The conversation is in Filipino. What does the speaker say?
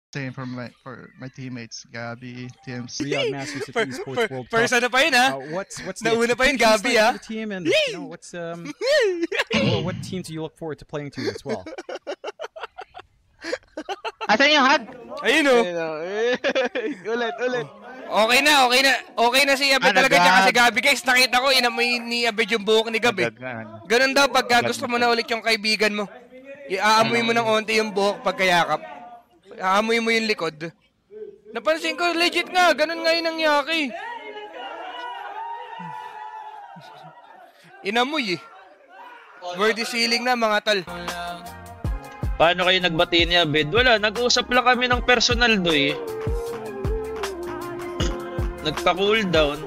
Same for my teammates, Gabby, TMC. Riyadh Masters at Esports World Cup. First ano pa yun, ha? What's Nauna pa yun, Gabby, ha? the team, and what's what teams do you look forward to playing to as well? Asan yung hug? Ayun, oh. Ulit. Okay na si Abed talaga dyan kasi Gabi, guys. Nakita ko, inamoy ni Abed yung buhok ni Gabi. Ganun daw pagka gusto mo na ulit yung kaibigan mo. Iaamoy mo ng onti yung buhok pagkayakap. Aamoy mo yung likod. Napansin ko, legit nga. Ganun nga yun ang yaki. Inamoy eh. Worthy ceiling na mga tal. Paano kayo nagbati niya, Bed? Wala, nag-uusap lang kami ng personal do eh. Nagpa-cool down.